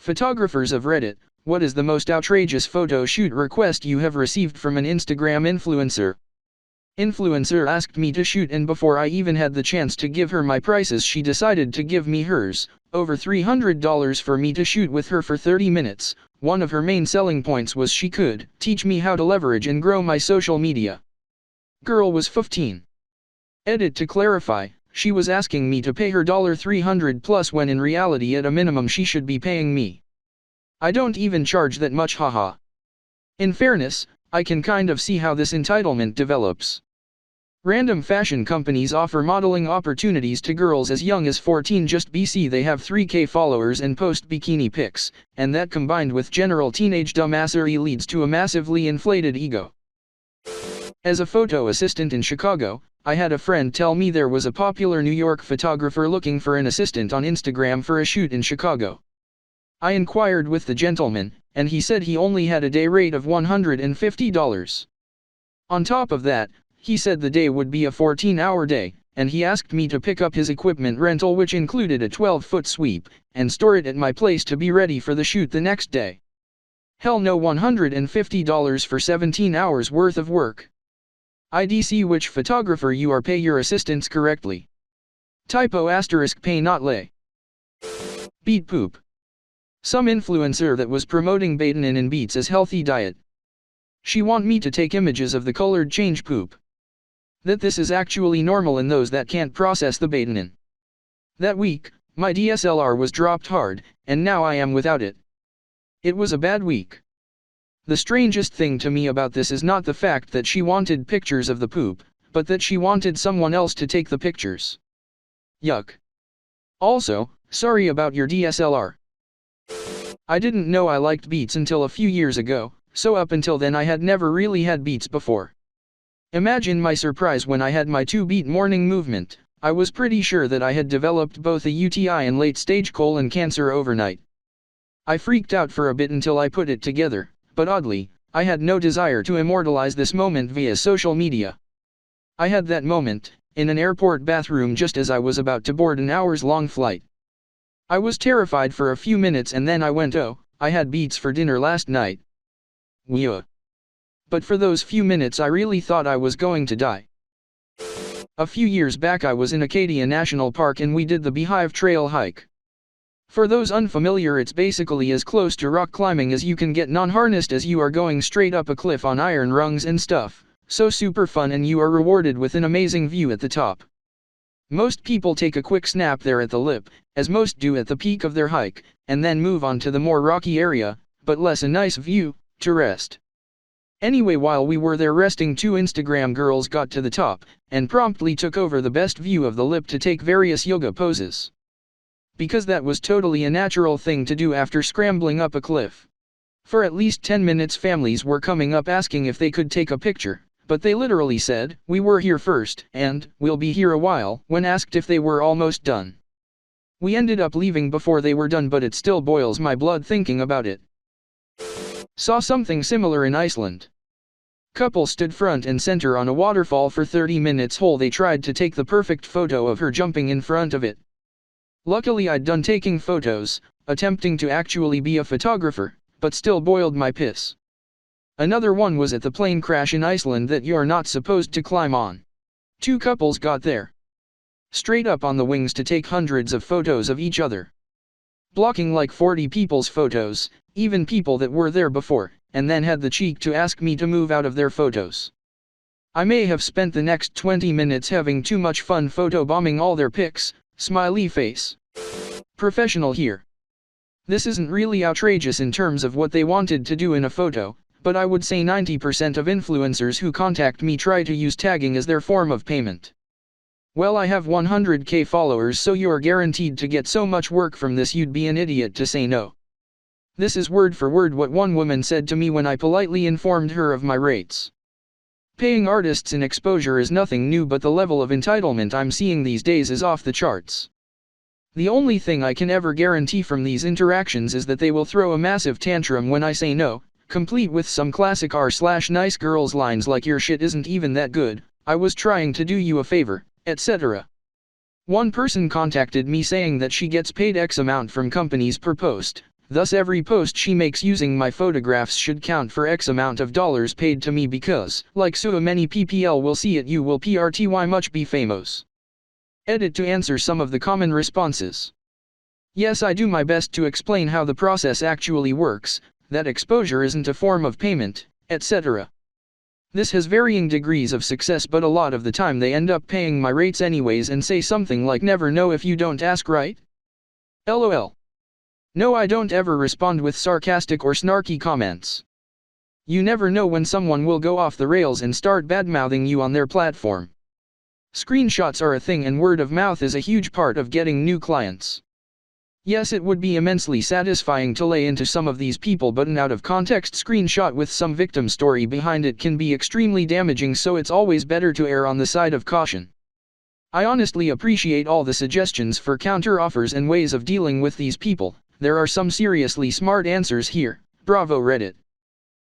Photographers of Reddit, what is the most outrageous photo shoot request you have received from an Instagram influencer? Influencer asked me to shoot, and before I even had the chance to give her my prices, she decided to give me hers, over $300 for me to shoot with her for 30 minutes. One of her main selling points was she could teach me how to leverage and grow my social media. Girl was 15. Edit: to clarify, she was asking me to pay her $300 plus when in reality at a minimum she should be paying me. I don't even charge that much, haha. In fairness, I can kind of see how this entitlement develops. Random fashion companies offer modeling opportunities to girls as young as 14. Just BC they have 3K followers and post bikini pics, and that combined with general teenage dumbassery leads to a massively inflated ego. As a photo assistant in Chicago, I had a friend tell me there was a popular New York photographer looking for an assistant on Instagram for a shoot in Chicago. I inquired with the gentleman, and he said he only had a day rate of $150. On top of that, he said the day would be a 14-hour day, and he asked me to pick up his equipment rental, which included a 12-foot sweep, and store it at my place to be ready for the shoot the next day. Hell no, $150 for 17 hours worth of work. IDC: which photographer you are, pay your assistants correctly. Typo * pay not lay. Beet poop. Some influencer that was promoting betanin in beets as healthy diet. She want me to take images of the colored change poop. That this is actually normal in those that can't process the betanin. That week, my DSLR was dropped hard, and now I am without it. It was a bad week. The strangest thing to me about this is not the fact that she wanted pictures of the poop, but that she wanted someone else to take the pictures. Yuck. Also, sorry about your DSLR. I didn't know I liked beets until a few years ago, so up until then I had never really had beets before. Imagine my surprise when I had my 2-beet morning movement. I was pretty sure that I had developed both a UTI and late-stage colon cancer overnight. I freaked out for a bit until I put it together, but oddly, I had no desire to immortalize this moment via social media. I had that moment in an airport bathroom just as I was about to board an hours-long flight. I was terrified for a few minutes and then I went, oh, I had beets for dinner last night. Yeah. But for those few minutes I really thought I was going to die. A few years back I was in Acadia National Park and we did the Beehive Trail hike. For those unfamiliar, it's basically as close to rock climbing as you can get non-harnessed, as you are going straight up a cliff on iron rungs and stuff. So super fun, and you are rewarded with an amazing view at the top. Most people take a quick snap there at the lip, as most do at the peak of their hike, and then move on to the more rocky area, but less a nice view, to rest. Anyway, while we were there resting, 2 Instagram girls got to the top, and promptly took over the best view of the lip to take various yoga poses. Because that was totally a natural thing to do after scrambling up a cliff. For at least 10 minutes families were coming up asking if they could take a picture, but they literally said, "We were here first, and we'll be here a while," when asked if they were almost done. We ended up leaving before they were done, but it still boils my blood thinking about it. Saw something similar in Iceland. Couple stood front and center on a waterfall for 30 minutes whole. They tried to take the perfect photo of her jumping in front of it. Luckily I'd done taking photos, attempting to actually be a photographer, but still boiled my piss. Another one was at the plane crash in Iceland that you're not supposed to climb on. 2 couples got there straight up on the wings to take hundreds of photos of each other, blocking like 40 people's photos, even people that were there before, and then had the cheek to ask me to move out of their photos. I may have spent the next 20 minutes having too much fun photobombing all their pics. Smiley face. Professional here. This isn't really outrageous in terms of what they wanted to do in a photo, but I would say 90% of influencers who contact me try to use tagging as their form of payment. Well, I have 100K followers, so you're guaranteed to get so much work from this, you'd be an idiot to say no. This is word for word what one woman said to me when I politely informed her of my rates. Paying artists in exposure is nothing new, but the level of entitlement I'm seeing these days is off the charts. The only thing I can ever guarantee from these interactions is that they will throw a massive tantrum when I say no, complete with some classic r/nice girls lines like "your shit isn't even that good, I was trying to do you a favor," etc. One person contacted me saying that she gets paid X amount from companies per post, Thus every post she makes using my photographs should count for X amount of dollars paid to me because, like so many PPL will see it you will PRTY much be famous. Edit to answer some of the common responses. Yes, I do my best to explain how the process actually works, that exposure isn't a form of payment, etc. This has varying degrees of success, but a lot of the time they end up paying my rates anyways and say something like never know if you don't ask, right? LOL. No, I don't ever respond with sarcastic or snarky comments. You never know when someone will go off the rails and start badmouthing you on their platform. Screenshots are a thing and word of mouth is a huge part of getting new clients. Yes, it would be immensely satisfying to lay into some of these people, but an out-of-context screenshot with some victim story behind it can be extremely damaging, so it's always better to err on the side of caution. I honestly appreciate all the suggestions for counter-offers and ways of dealing with these people. There are some seriously smart answers here. Bravo Reddit.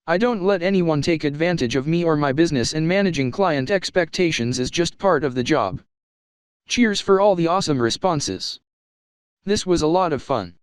I don't let anyone take advantage of me or my business, and managing client expectations is just part of the job. Cheers for all the awesome responses. This was a lot of fun.